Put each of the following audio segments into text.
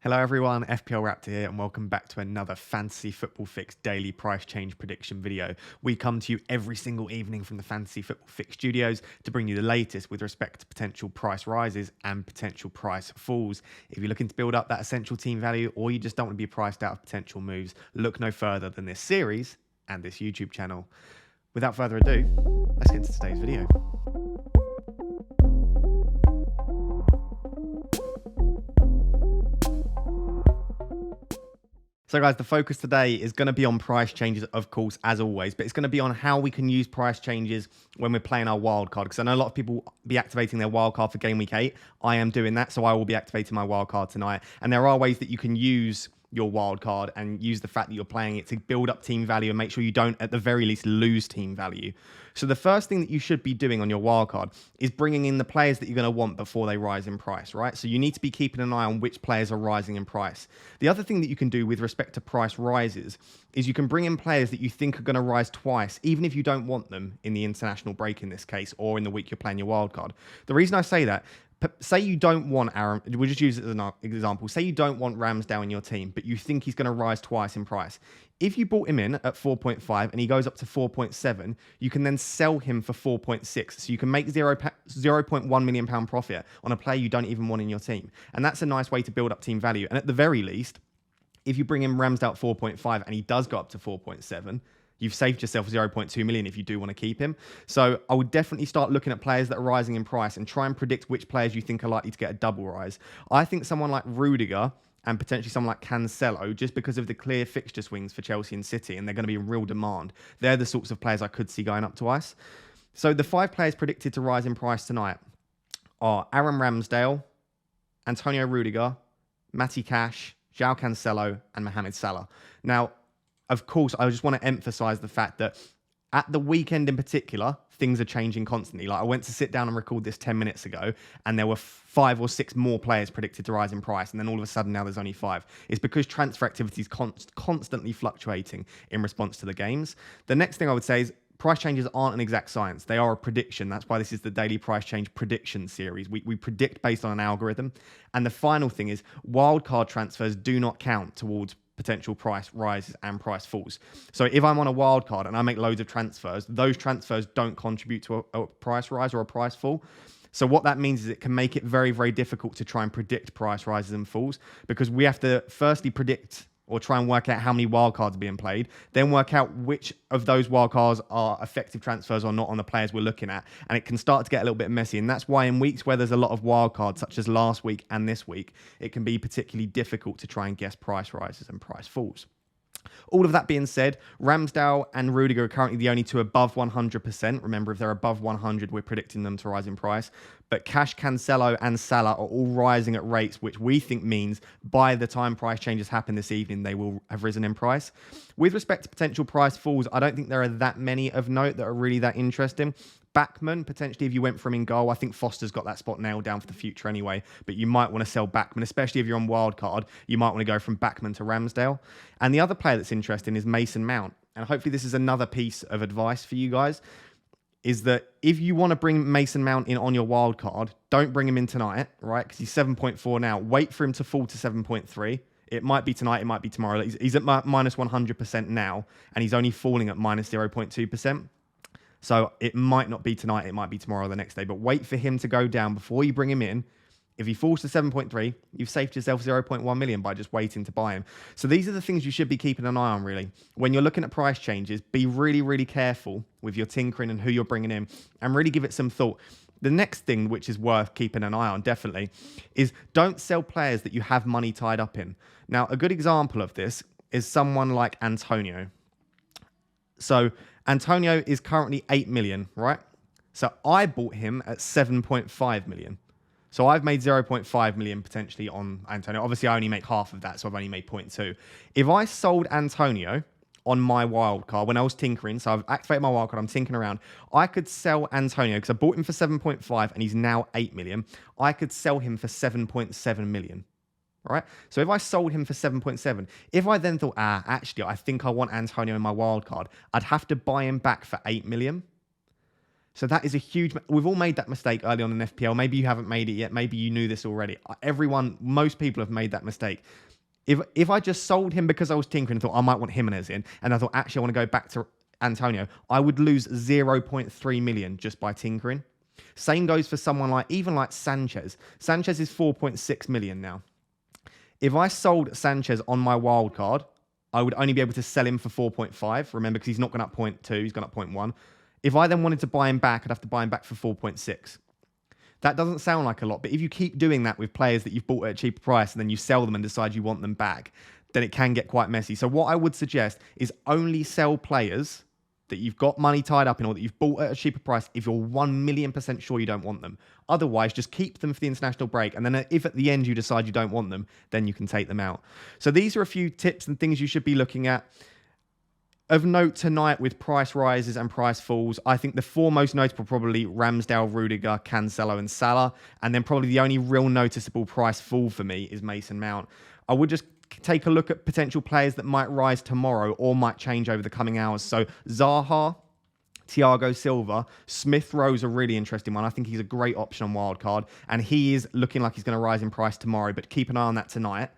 Hello everyone, FPL Raptor here and welcome back to another Fantasy Football Fix daily price change prediction video. We come to you every single evening from the Fantasy Football Fix studios to bring you the latest with respect to potential price rises and potential price falls. If you're looking to build up that essential team value or you just don't want to be priced out of potential moves, look no further than this series and this YouTube channel. Without further ado, let's get into today's video. So guys, the focus today is going to be on price changes, of course, as always, but it's going to be on how we can use price changes when we're playing our wildcard. Because I know a lot of people be activating their wildcard for Game Week 8. I am doing that, so I will be activating my wildcard tonight. And there are ways that you can use your wildcard and use the fact that you're playing it to build up team value and make sure you don't, at the very least, lose team value. So the first thing that you should be doing on your wildcard is bringing in the players that you're going to want before they rise in price, right? So you need to be keeping an eye on which players are rising in price. The other thing that you can do with respect to price rises is you can bring in players that you think are going to rise twice, even if you don't want them in the international break in this case, or in the week you're playing your wildcard. The reason I say that, say you don't want Aaron, we'll just use it as an example. Say you don't want Ramsdale in your team, but you think he's going to rise twice in price. If you bought him in at 4.5 and he goes up to 4.7, you can then sell him for 4.6. So you can make £0.1 million profit on a player you don't even want in your team. And that's a nice way to build up team value. And at the very least, if you bring in Ramsdale at 4.5 and he does go up to 4.7, you've saved yourself 0.2 million if you do want to keep him. So I would definitely start looking at players that are rising in price and try and predict which players you think are likely to get a double rise. I think someone like Rudiger and potentially someone like Cancelo, just because of the clear fixture swings for Chelsea and City, and they're going to be in real demand, they're the sorts of players I could see going up twice. So the 5 players predicted to rise in price tonight are Aaron Ramsdale, Antonio Rudiger, Matty Cash, João Cancelo, and Mohamed Salah. Now, of course, I just want to emphasize the fact that at the weekend in particular, things are changing constantly. Like I went to sit down and record this 10 minutes ago, and there were 5 or 6 more players predicted to rise in price, and then all of a sudden now there's only 5. It's because transfer activity is constantly fluctuating in response to the games. The next thing I would say is price changes aren't an exact science. They are a prediction. That's why this is the daily price change prediction series. We predict based on an algorithm. And the final thing is wildcard transfers do not count towards potential price rises and price falls. So if I'm on a wild card and I make loads of transfers, those transfers don't contribute to a price rise or a price fall. So what that means is it can make it very, very difficult to try and predict price rises and falls, because we have to firstly predict or try and work out how many wildcards are being played, then work out which of those wildcards are effective transfers or not on the players we're looking at. And it can start to get a little bit messy. And that's why in weeks where there's a lot of wildcards, such as last week and this week, it can be particularly difficult to try and guess price rises and price falls. All of that being said, Ramsdale and Rudiger are currently the only 2 above 100%. Remember, if they're above 100, we're predicting them to rise in price. But Cash, Cancelo and Salah are all rising at rates, which we think means by the time price changes happen this evening, they will have risen in price. With respect to potential price falls, I don't think there are that many of note that are really that interesting. Backman, potentially if you went for him in goal, I think Foster's got that spot nailed down for the future anyway, but you might want to sell Backman, especially if you're on wildcard. You might want to go from Backman to Ramsdale. And the other player that's interesting is Mason Mount. And hopefully this is another piece of advice for you guys, is that if you want to bring Mason Mount in on your wildcard, don't bring him in tonight, right? Because he's 7.4 now. Wait for him to fall to 7.3. It might be tonight, it might be tomorrow. He's at minus 100% now, and he's only falling at minus 0.2%. So it might not be tonight, it might be tomorrow or the next day, but wait for him to go down before you bring him in. If he falls to 7.3, you've saved yourself 0.1 million by just waiting to buy him. So these are the things you should be keeping an eye on, really. When you're looking at price changes, be really, really careful with your tinkering and who you're bringing in, and really give it some thought. The next thing, which is worth keeping an eye on, definitely, is don't sell players that you have money tied up in. Now, a good example of this is someone like Antonio. So Antonio is currently 8 million, right? So I bought him at 7.5 million. So I've made 0.5 million potentially on Antonio. Obviously, I only make half of that, so I've only made 0.2. If I sold Antonio on my wildcard when I was tinkering, so I've activated my wildcard, I'm tinkering around, I could sell Antonio, because I bought him for 7.5 and he's now 8 million. I could sell him for 7.7 million. Right? So if I sold him for 7.7, if I then thought, actually, I think I want Antonio in my wildcard, I'd have to buy him back for 8 million. So that is a huge... We've all made that mistake early on in FPL. Maybe you haven't made it yet. Maybe you knew this already. Most people have made that mistake. If I just sold him because I was tinkering and thought I might want Jimenez in, and I thought, actually, I want to go back to Antonio, I would lose 0.3 million just by tinkering. Same goes for someone like Sanchez. Sanchez is 4.6 million now. If I sold Sanchez on my wild card, I would only be able to sell him for 4.5. Remember, because he's not gone up 0.2, he's gone up 0.1. If I then wanted to buy him back, I'd have to buy him back for 4.6. That doesn't sound like a lot, but if you keep doing that with players that you've bought at a cheaper price and then you sell them and decide you want them back, then it can get quite messy. So what I would suggest is only sell players that you've got money tied up in or that you've bought at a cheaper price if you're 1,000,000% sure you don't want them. Otherwise, just keep them for the international break. And then if at the end you decide you don't want them, then you can take them out. So these are a few tips and things you should be looking at. Of note tonight with price rises and price falls, I think the four most notable probably Ramsdale, Rudiger, Cancelo and Salah. And then probably the only real noticeable price fall for me is Mason Mount. I would just take a look at potential players that might rise tomorrow or might change over the coming hours. So Zaha, Thiago Silva, Smith Rowe's a really interesting one. I think he's a great option on Wildcard. And he is looking like he's going to rise in price tomorrow. But keep an eye on that tonight.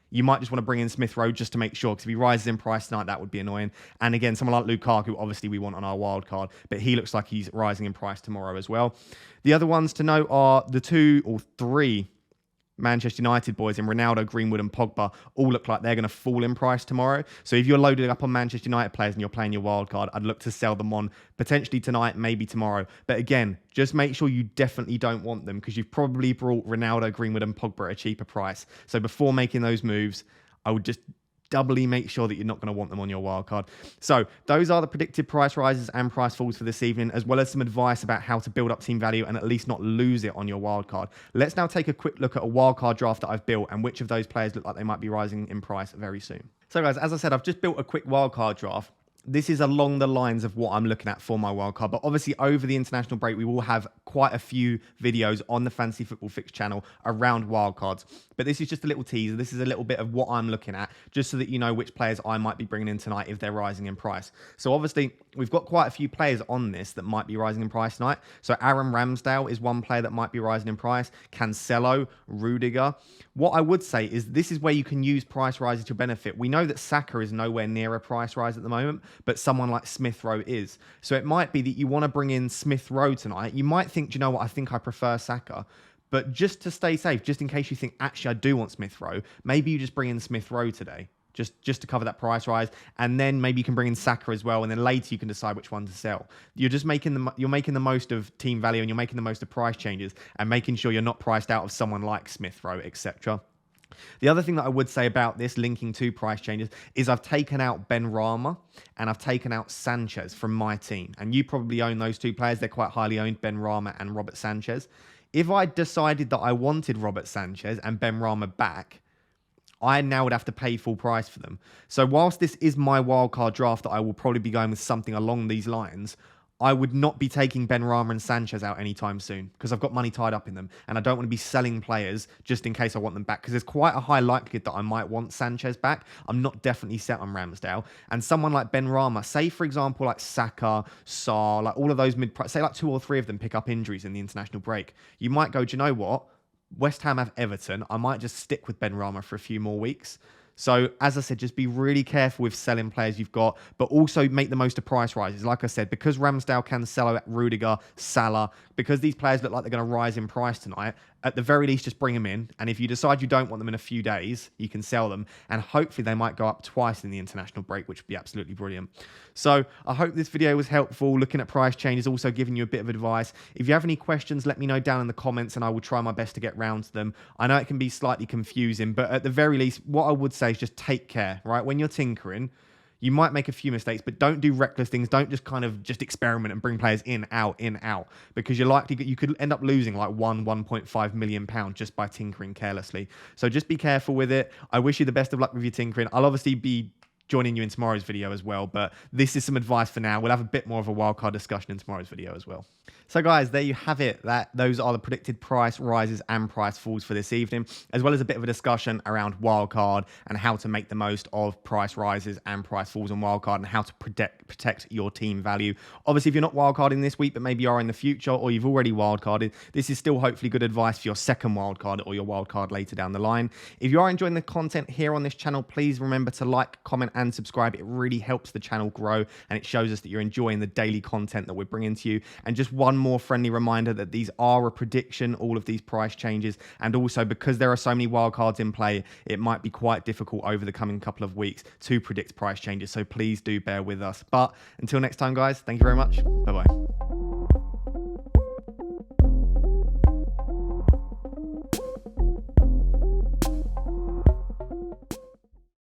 You might just want to bring in Smith Rowe just to make sure, because if he rises in price tonight, that would be annoying. And again, someone like Lukaku, obviously we want on our wild card, but he looks like he's rising in price tomorrow as well. The other ones to note are the 2 or 3 Manchester United boys in Ronaldo, Greenwood and Pogba all look like they're going to fall in price tomorrow. So if you're loaded up on Manchester United players and you're playing your wild card, I'd look to sell them on potentially tonight, maybe tomorrow. But again, just make sure you definitely don't want them because you've probably brought Ronaldo, Greenwood and Pogba at a cheaper price. So before making those moves, I would just doubly make sure that you're not going to want them on your wildcard. So those are the predicted price rises and price falls for this evening, as well as some advice about how to build up team value and at least not lose it on your wildcard. Let's now take a quick look at a wildcard draft that I've built and which of those players look like they might be rising in price very soon. So guys, as I said, I've just built a quick wildcard draft. This is along the lines of what I'm looking at for my wildcard. But obviously over the international break, we will have quite a few videos on the Fantasy Football Fix channel around wildcards. But this is just a little teaser. This is a little bit of what I'm looking at, just so that you know which players I might be bringing in tonight if they're rising in price. So obviously, we've got quite a few players on this that might be rising in price tonight. So Aaron Ramsdale is one player that might be rising in price. Cancelo, Rudiger. What I would say is this is where you can use price rises to benefit. We know that Saka is nowhere near a price rise at the moment, but someone like Smith Rowe is. So it might be that you want to bring in Smith Rowe tonight. You might think, do you know what, I think I prefer Saka. But just to stay safe, just in case you think, actually, I do want Smith Rowe, maybe you just bring in Smith Rowe today, just to cover that price rise. And then maybe you can bring in Saka as well. And then later you can decide which one to sell. You're just making the most of team value and you're making the most of price changes and making sure you're not priced out of someone like Smith Rowe, etc. The other thing that I would say about this linking to price changes is I've taken out Benrahma and I've taken out Sanchez from my team. And you probably own those two players. They're quite highly owned, Benrahma and Robert Sanchez. If I decided that I wanted Robert Sanchez and Benrahma back, I now would have to pay full price for them. So whilst this is my wildcard draft that I will probably be going with something along these lines, I would not be taking Benrahma and Sanchez out anytime soon because I've got money tied up in them and I don't want to be selling players just in case I want them back because there's quite a high likelihood that I might want Sanchez back. I'm not definitely set on Ramsdale. And someone like Benrahma, say for example like Saka, Sarr, like all of those mid-price, say like 2 or 3 of them pick up injuries in the international break. You might go, do you know what? West Ham have Everton. I might just stick with Benrahma for a few more weeks. So, as I said, just be really careful with selling players you've got, but also make the most of price rises. Like I said, because Ramsdale, Cancelo, Rudiger, Salah, because these players look like they're going to rise in price tonight, at the very least, just bring them in. And if you decide you don't want them in a few days, you can sell them. And hopefully they might go up twice in the international break, which would be absolutely brilliant. So I hope this video was helpful. Looking at price changes, also giving you a bit of advice. If you have any questions, let me know down in the comments and I will try my best to get round to them. I know it can be slightly confusing, but at the very least, what I would say is just take care, right? When you're tinkering, you might make a few mistakes, but don't do reckless things. Don't just kind of just experiment and bring players in, out, because you're likely, you could end up losing like 1.5 million pounds just by tinkering carelessly. So just be careful with it. I wish you the best of luck with your tinkering. I'll obviously be joining you in tomorrow's video as well, but this is some advice for now. We'll have a bit more of a wildcard discussion in tomorrow's video as well. So guys, there you have it. Those are the predicted price rises and price falls for this evening, as well as a bit of a discussion around wildcard and how to make the most of price rises and price falls on wildcard and how to protect your team value. Obviously, if you're not wildcarding this week, but maybe you are in the future or you've already wildcarded, this is still hopefully good advice for your second wildcard or your wildcard later down the line. If you are enjoying the content here on this channel, please remember to like, comment, and subscribe. It really helps the channel grow and it shows us that you're enjoying the daily content that we're bringing to you. And just one more friendly reminder that these are a prediction, all of these price changes, and also because there are so many wildcards in play, it might be quite difficult over the coming couple of weeks to predict price changes. So please do bear with us. But until next time, guys, thank you very much. Bye-bye.